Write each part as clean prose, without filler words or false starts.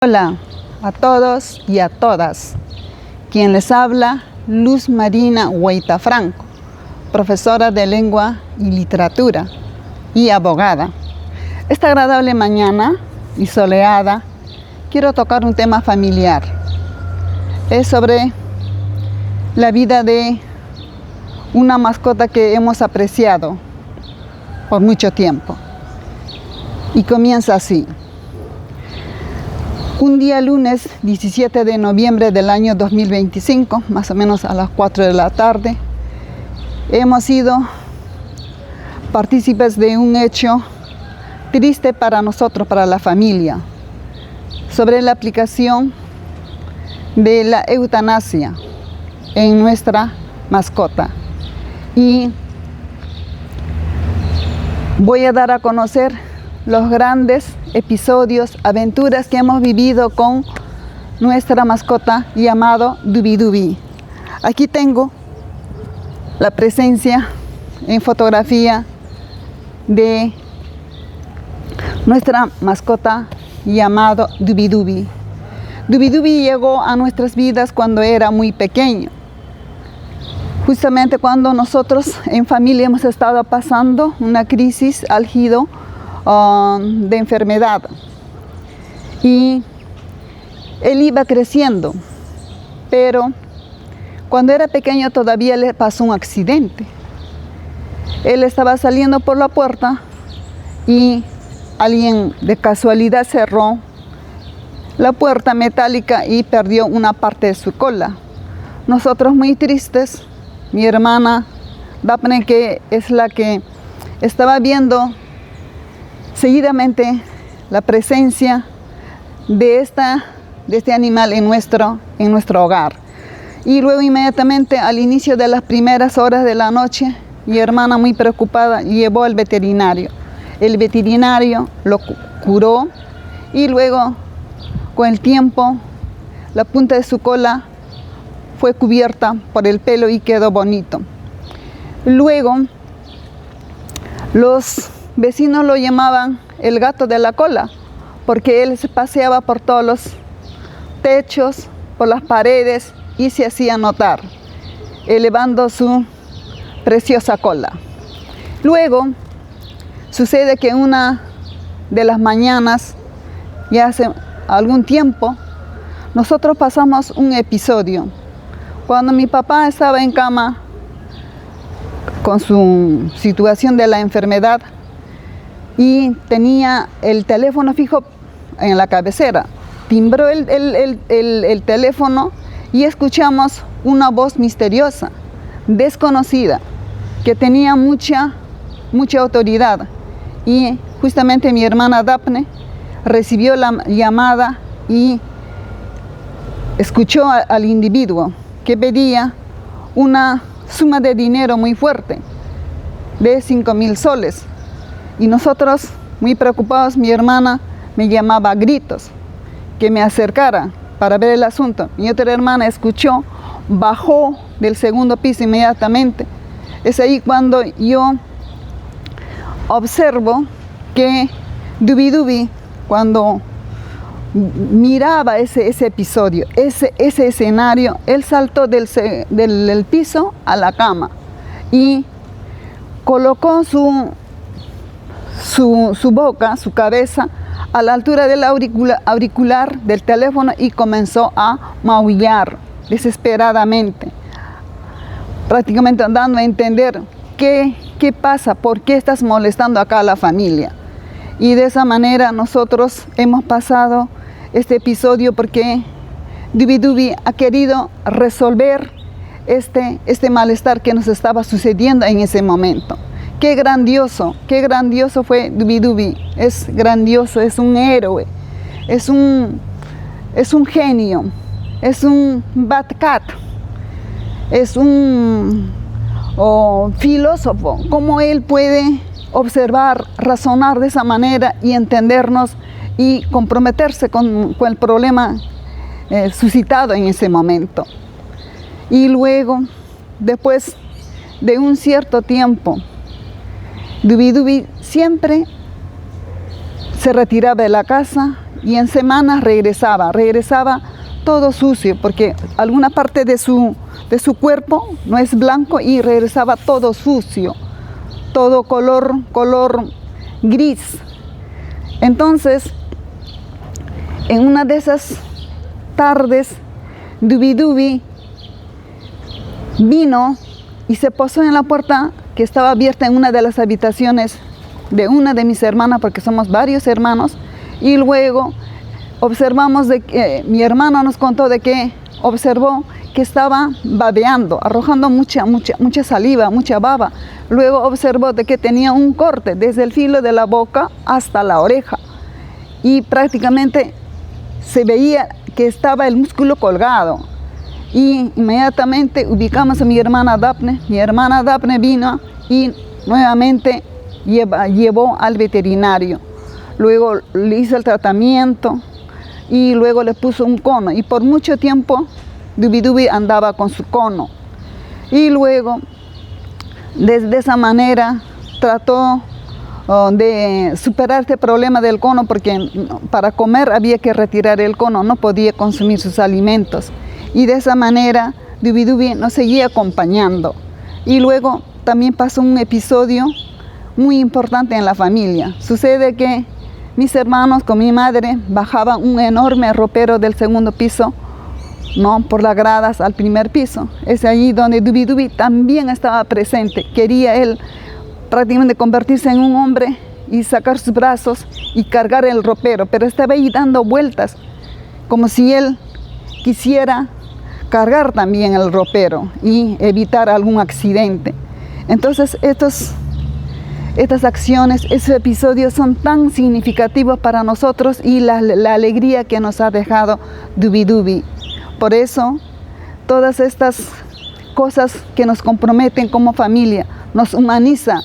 Hola a todos y a todas. Quien les habla, Luz Marina Hueyta Franco, profesora de Lengua y Literatura y abogada. Esta agradable mañana y soleada, quiero tocar un tema familiar. Es sobre la vida de una mascota que hemos apreciado por mucho tiempo. Y comienza así. Un día lunes 17 de noviembre del año 2025, más o menos a las 4 de la tarde, hemos sido partícipes de un hecho triste para nosotros, para la familia, sobre la aplicación de la eutanasia en nuestra mascota. Y voy a dar a conocer los grandes episodios, aventuras que hemos vivido con nuestra mascota llamado Dubi Dubi. Aquí tengo la presencia en fotografía de nuestra mascota llamado Dubi Dubi. Dubi Dubi llegó a nuestras vidas cuando era muy pequeño. Justamente cuando nosotros en familia hemos estado pasando una crisis álgido de enfermedad, y él iba creciendo, pero cuando era pequeño todavía le pasó un accidente. Él estaba saliendo por la puerta y alguien de casualidad cerró la puerta metálica y perdió una parte de su cola. Nosotros muy tristes, mi hermana Daphne, que es la que estaba viendo seguidamente la presencia de este animal en nuestro hogar. Y luego inmediatamente al inicio de las primeras horas de la noche, mi hermana muy preocupada llevó al veterinario. El veterinario lo curó y luego con el tiempo la punta de su cola fue cubierta por el pelo y quedó bonito. Luego los vecinos lo llamaban el gato de la cola, porque él se paseaba por todos los techos, por las paredes, y se hacía notar, elevando su preciosa cola. Luego sucede que una de las mañanas, ya hace algún tiempo, nosotros pasamos un episodio. Cuando mi papá estaba en cama con su situación de la enfermedad y tenía el teléfono fijo en la cabecera, timbró el teléfono y escuchamos una voz misteriosa, desconocida, que tenía mucha autoridad. Y justamente mi hermana Daphne recibió la llamada y escuchó al individuo que pedía una suma de dinero muy fuerte, de 5,000 soles. Y nosotros, muy preocupados, mi hermana me llamaba a gritos que me acercara para ver el asunto. Mi otra hermana escuchó, bajó del segundo piso inmediatamente. Es ahí cuando yo observo que Dubi Dubi, cuando miraba ese episodio, ese escenario, él saltó del piso a la cama y colocó su boca, su cabeza, a la altura del auricular del teléfono y comenzó a maullar desesperadamente, prácticamente dando a entender qué pasa, por qué estás molestando acá a la familia. Y de esa manera nosotros hemos pasado este episodio porque Dubi Dubi ha querido resolver este malestar que nos estaba sucediendo en ese momento. Qué grandioso fue Dubi Dubi. Es grandioso, es un héroe, es un genio, es un bad cat, es un filósofo. Cómo él puede observar, razonar de esa manera y entendernos y comprometerse con el problema suscitado en ese momento. Y luego, después de un cierto tiempo, Dubi Dubi siempre se retiraba de la casa y en semanas regresaba todo sucio, porque alguna parte de su cuerpo no es blanco y regresaba todo sucio, todo color gris. Entonces, en una de esas tardes, Dubi vino y se posó en la puerta que estaba abierta en una de las habitaciones de una de mis hermanas, porque somos varios hermanos, y luego observamos de que mi hermana nos contó de que observó que estaba babeando, arrojando mucha saliva, mucha baba. Luego observó de que tenía un corte desde el filo de la boca hasta la oreja y prácticamente se veía que estaba el músculo colgado. Y inmediatamente ubicamos a mi hermana Daphne. Mi hermana Daphne vino y nuevamente llevó al veterinario. Luego le hizo el tratamiento y luego le puso un cono. Y por mucho tiempo Dubi andaba con su cono. Y luego, de esa manera, trató de superar este problema del cono, porque para comer había que retirar el cono, no podía consumir sus alimentos. Y de esa manera Dubi nos seguía acompañando. Y luego también pasó un episodio muy importante en la familia. Sucede que mis hermanos con mi madre bajaban un enorme ropero del segundo piso, ¿no?, por las gradas al primer piso. Es allí donde Dubi también estaba presente. Quería él prácticamente convertirse en un hombre y sacar sus brazos y cargar el ropero, pero estaba ahí dando vueltas, como si él quisiera cargar también el ropero y evitar algún accidente. Entonces estas acciones, esos episodios son tan significativos para nosotros y la alegría que nos ha dejado Dubi. Por eso, todas estas cosas que nos comprometen como familia, nos humaniza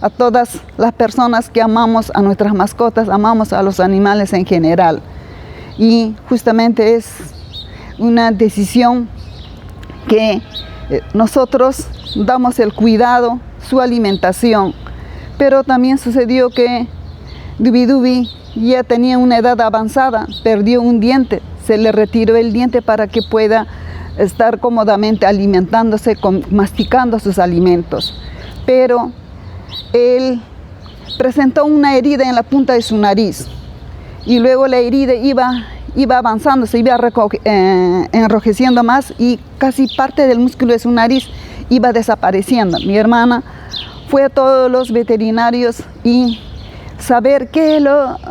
a todas las personas que amamos a nuestras mascotas, amamos a los animales en general. Y justamente es una decisión que nosotros damos el cuidado, su alimentación. Pero también sucedió que Dubi ya tenía una edad avanzada, perdió un diente, se le retiró el diente para que pueda estar cómodamente alimentándose, masticando sus alimentos. Pero él presentó una herida en la punta de su nariz y luego la herida iba avanzando, se iba enrojeciendo más y casi parte del músculo de su nariz iba desapareciendo. Mi hermana fue a todos los veterinarios y saber qué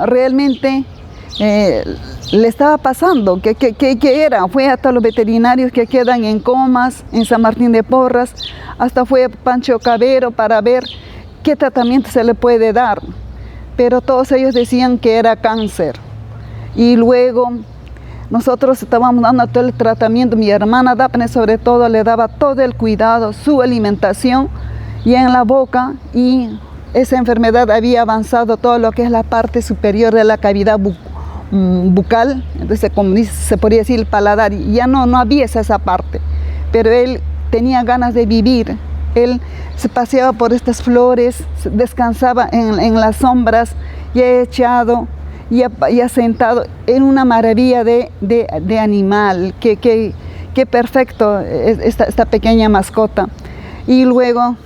realmente le estaba pasando, qué era. Fue a todos los veterinarios que quedan en Comas, en San Martín de Porras, hasta fue a Pancho Cabero para ver qué tratamiento se le puede dar. Pero todos ellos decían que era cáncer. Y luego nosotros estábamos dando todo el tratamiento. Mi hermana Daphne sobre todo le daba todo el cuidado, su alimentación y en la boca, y esa enfermedad había avanzado todo lo que es la parte superior de la cavidad bucal. Entonces, como se podría decir, el paladar, y ya no había esa parte, pero él tenía ganas de vivir. Él se paseaba por estas flores, descansaba en las sombras, ya echado, ya sentado, en una maravilla de animal. Qué perfecto esta pequeña mascota. Y luego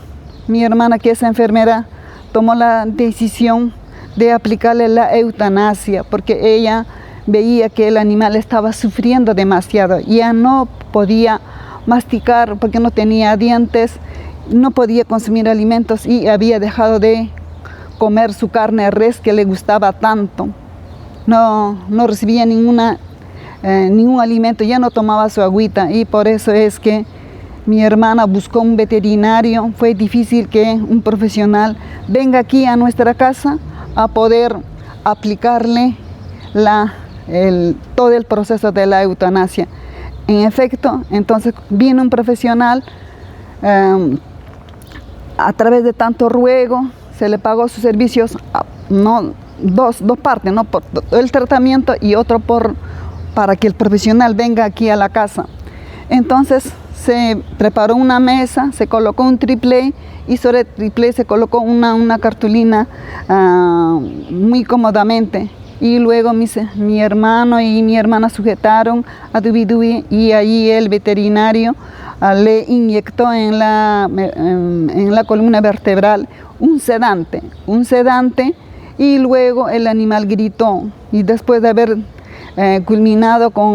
mi hermana, que es enfermera, tomó la decisión de aplicarle la eutanasia, porque ella veía que el animal estaba sufriendo demasiado. Ya no podía masticar porque no tenía dientes, no podía consumir alimentos y había dejado de comer su carne de res que le gustaba tanto. No recibía ningún alimento, ya no tomaba su agüita, y por eso es que mi hermana buscó un veterinario. Fue difícil que un profesional venga aquí a nuestra casa a poder aplicarle todo el proceso de la eutanasia. En efecto, entonces vino un profesional, a través de tanto ruego, se le pagó sus servicios, dos partes, ¿no?, por el tratamiento y otro para que el profesional venga aquí a la casa. Entonces se preparó una mesa, se colocó un triplé y sobre el triplé se colocó una cartulina muy cómodamente. y luego mi hermano y mi hermana sujetaron a Dubi Dubi y allí el veterinario le inyectó en la columna vertebral un sedante y luego el animal gritó y después de haber culminado con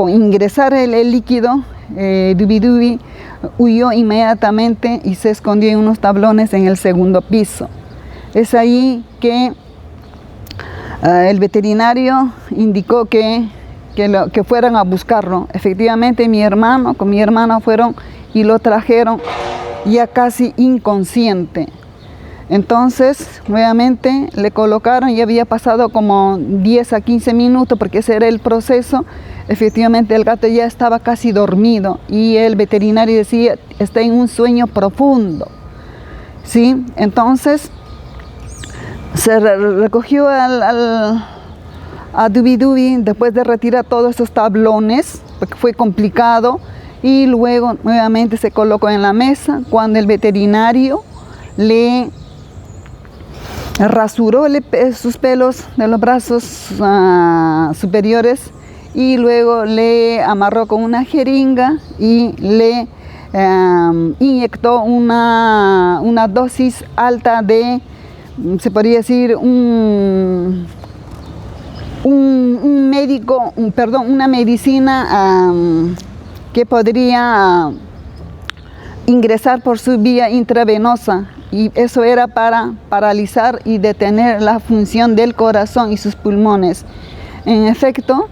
ingresar el líquido, Dubi Dubi huyó inmediatamente y se escondió en unos tablones en el segundo piso. Es ahí que el veterinario indicó que fueran a buscarlo. Efectivamente, con mi hermana fueron y lo trajeron ya casi inconsciente. Entonces, nuevamente le colocaron, ya había pasado como 10 a 15 minutos porque ese era el proceso. Efectivamente, el gato ya estaba casi dormido y el veterinario decía, está en un sueño profundo. ¿Sí? Entonces, se recogió a Dubi Dubi después de retirar todos esos tablones, porque fue complicado, y luego nuevamente se colocó en la mesa cuando el veterinario le rasuró sus pelos de los brazos superiores y luego le amarró con una jeringa y le inyectó una dosis alta de, se podría decir, una medicina que podría ingresar por su vía intravenosa, y eso era para paralizar y detener la función del corazón y sus pulmones. En efecto,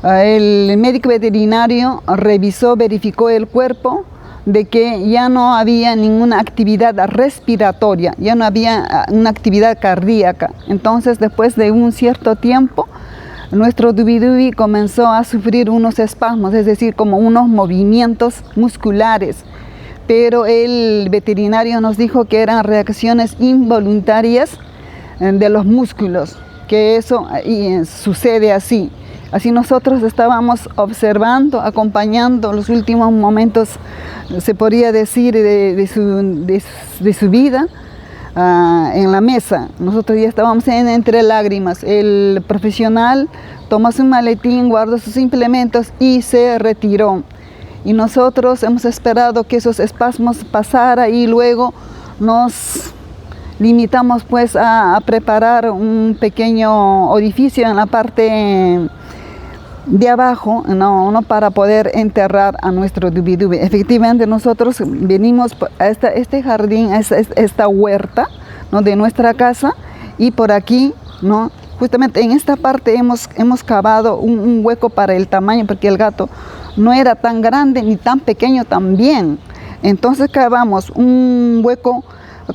el médico veterinario verificó el cuerpo de que ya no había ninguna actividad respiratoria, ya no había una actividad cardíaca. Entonces, después de un cierto tiempo, nuestro Dubi Dubi comenzó a sufrir unos espasmos, es decir, como unos movimientos musculares. Pero el veterinario nos dijo que eran reacciones involuntarias de los músculos, que eso sucede así. Así nosotros estábamos observando, acompañando los últimos momentos, se podría decir, de su vida en la mesa. Nosotros ya estábamos entre lágrimas. El profesional tomó su maletín, guardó sus implementos y se retiró. Y nosotros hemos esperado que esos espasmos pasaran y luego nos limitamos pues a preparar un pequeño orificio en la parte de abajo, no para poder enterrar a nuestro Dubi Dubi. Efectivamente, nosotros venimos a este jardín, a esta huerta, ¿no?, de nuestra casa, y por aquí, ¿no?, justamente en esta parte hemos cavado un hueco para el tamaño, porque el gato no era tan grande ni tan pequeño también. Entonces cavamos un hueco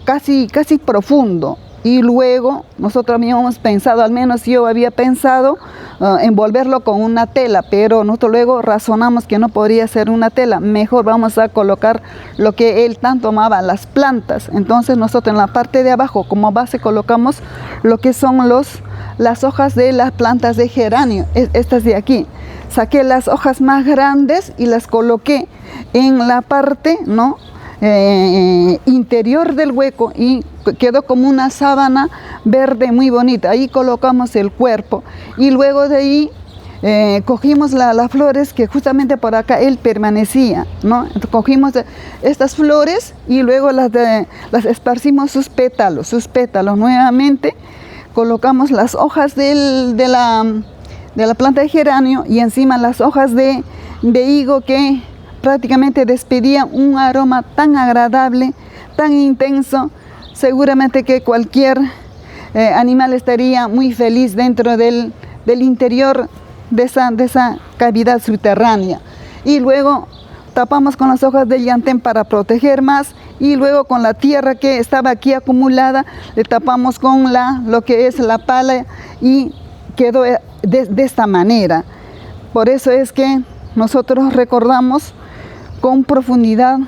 casi profundo, y luego nosotros habíamos pensado, al menos yo había pensado, envolverlo con una tela, pero nosotros luego razonamos que no podría ser una tela, mejor vamos a colocar lo que él tanto amaba, las plantas. Entonces nosotros en la parte de abajo como base colocamos lo que son las hojas de las plantas de geranio, estas de aquí. Saqué las hojas más grandes y las coloqué en la parte, ¿no?, interior del hueco, y quedó como una sábana verde muy bonita. Ahí colocamos el cuerpo y luego de ahí cogimos las flores que justamente por acá él permanecía, ¿no? Entonces, cogimos estas flores y luego las esparcimos sus pétalos nuevamente. Colocamos las hojas de la planta de geranio y encima las hojas de higo, que prácticamente despedían un aroma tan agradable, tan intenso. Seguramente que cualquier animal estaría muy feliz dentro del interior de esa cavidad subterránea. Y luego tapamos con las hojas de llantén para proteger más, y luego con la tierra que estaba aquí acumulada le tapamos con lo que es la pala, y quedó de esta manera. Por eso es que nosotros recordamos con profundidad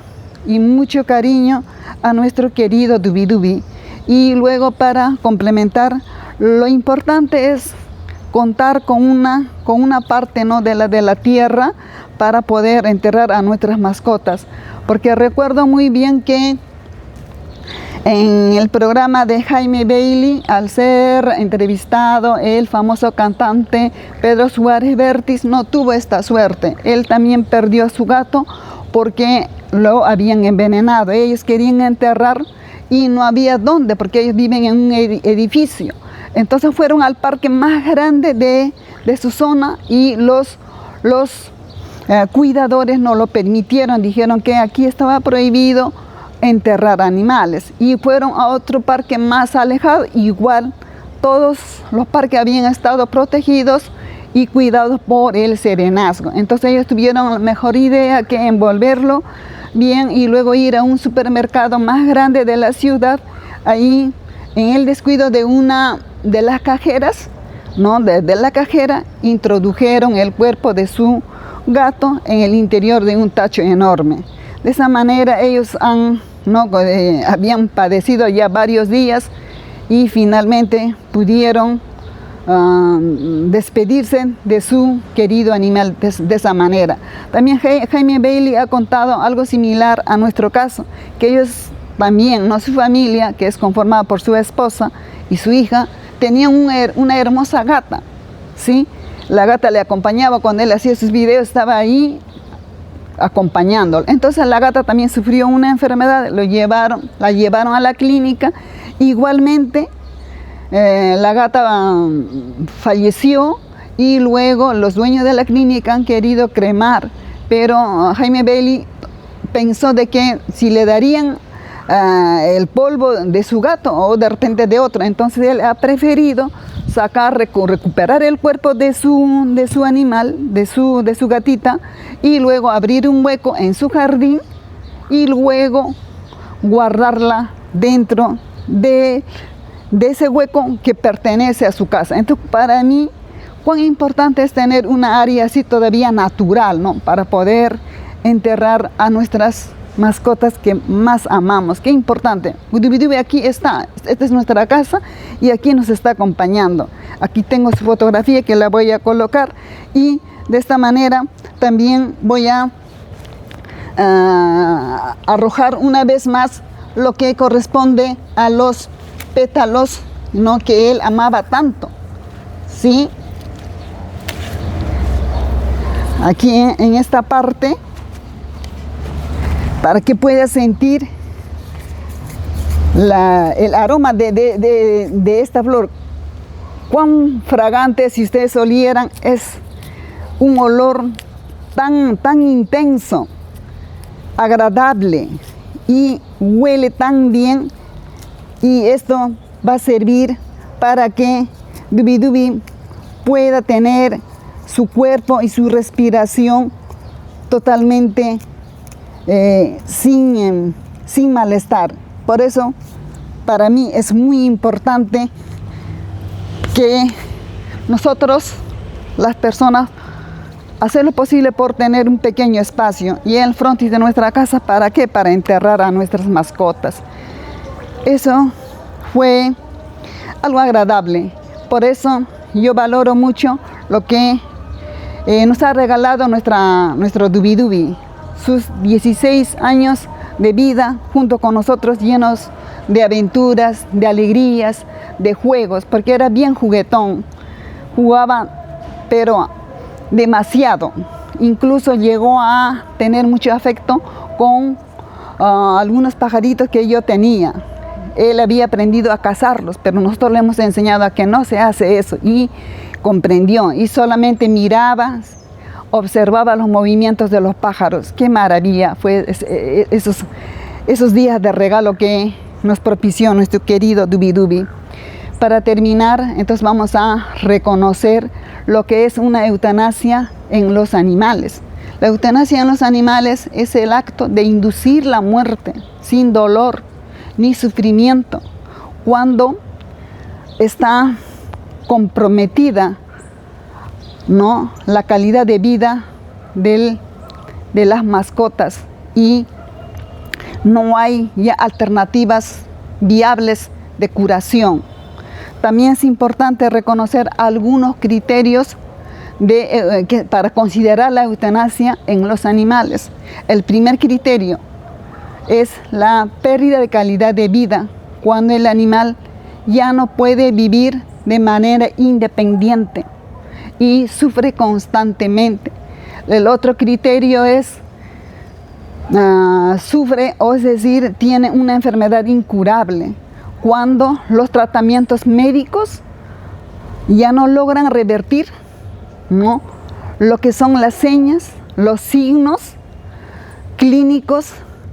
y mucho cariño a nuestro querido Dubi Dubi. Y luego, para complementar, lo importante es contar con una parte, ¿no?, de la tierra para poder enterrar a nuestras mascotas, porque recuerdo muy bien que En el programa de Jaime Bailey, al ser entrevistado, el famoso cantante Pedro Suárez Vértiz no tuvo esta suerte. Él también perdió a su gato porque lo habían envenenado. Ellos querían enterrar y no había dónde, porque ellos viven en un edificio. Entonces fueron al parque más grande de su zona y los cuidadores no lo permitieron. Dijeron que aquí estaba prohibido enterrar animales, y fueron a otro parque más alejado. Igual todos los parques habían estado protegidos y cuidados por el serenazgo. Entonces ellos tuvieron la mejor idea que envolverlo bien y luego ir a un supermercado más grande de la ciudad. Ahí, en el descuido de una de las cajeras, ¿no? Desde la cajera introdujeron el cuerpo de su gato en el interior de un tacho enorme. De esa manera ellos habían padecido ya varios días y finalmente pudieron despedirse de su querido animal de esa manera. También Jaime Bailey ha contado algo similar a nuestro caso, que ellos también, su familia, que es conformada por su esposa y su hija, tenían una hermosa gata, ¿sí? La gata le acompañaba cuando él hacía sus videos, estaba ahí acompañándolo. Entonces la gata también sufrió una enfermedad, la llevaron a la clínica. Igualmente la gata falleció y luego los dueños de la clínica han querido cremar, pero Jaime Bailey pensó de que si le darían el polvo de su gato o de repente de otro, entonces él ha preferido recuperar el cuerpo de su animal, de su gatita, y luego abrir un hueco en su jardín y luego guardarla dentro de ese hueco que pertenece a su casa. Entonces, para mí, cuán importante es tener una área así todavía natural, ¿no? Para poder enterrar a nuestras mascotas que más amamos. Qué importante. Dubi aquí está. Esta es nuestra casa y aquí nos está acompañando. Aquí tengo su fotografía que la voy a colocar, y de esta manera también voy a arrojar una vez más lo que corresponde a los pétalos, ¿no? Que él amaba tanto, ¿sí? Aquí en esta parte, para que pueda sentir el aroma de esta flor. Cuán fragante, si ustedes olieran, es un olor tan intenso, agradable, y huele tan bien. Y esto va a servir para que Dubi pueda tener su cuerpo y su respiración totalmente sin malestar. Por eso, para mí es muy importante que nosotros, las personas, hacer lo posible por tener un pequeño espacio y el frontis de nuestra casa. ¿Para qué? Para enterrar a nuestras mascotas. Eso fue algo agradable. Por eso yo valoro mucho lo que nos ha regalado nuestro Dubi, sus 16 años de vida junto con nosotros, llenos de aventuras, de alegrías, de juegos, porque era bien juguetón. Jugaba, pero demasiado. Incluso llegó a tener mucho afecto con algunos pajaritos que yo tenía. Él había aprendido a cazarlos, pero nosotros le hemos enseñado a que no se hace eso, y comprendió, y solamente miraba, observaba los movimientos de los pájaros. Qué maravilla fue esos días de regalo que nos propició nuestro querido Dubi. Para terminar, entonces vamos a reconocer lo que es una eutanasia en los animales. La eutanasia en los animales es el acto de inducir la muerte sin dolor ni sufrimiento, cuando está comprometida, ¿no?, la calidad de vida de las mascotas y no hay ya alternativas viables de curación. También es importante reconocer algunos criterios para considerar la eutanasia en los animales. El primer criterio es la pérdida de calidad de vida, cuando el animal ya no puede vivir de manera independiente y sufre constantemente. El otro criterio es sufre, o es decir, tiene una enfermedad incurable, cuando los tratamientos médicos ya no logran revertir, ¿no?, lo que son las señas, los signos clínicos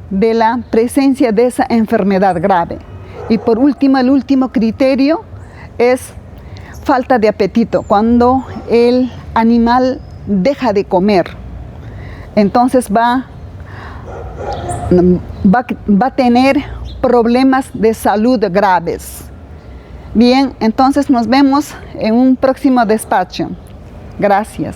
de la presencia de esa enfermedad grave. Y por último, el último criterio es falta de apetito, cuando el animal deja de comer. Entonces va a tener problemas de salud graves. Bien, entonces nos vemos en un próximo despacho. Gracias.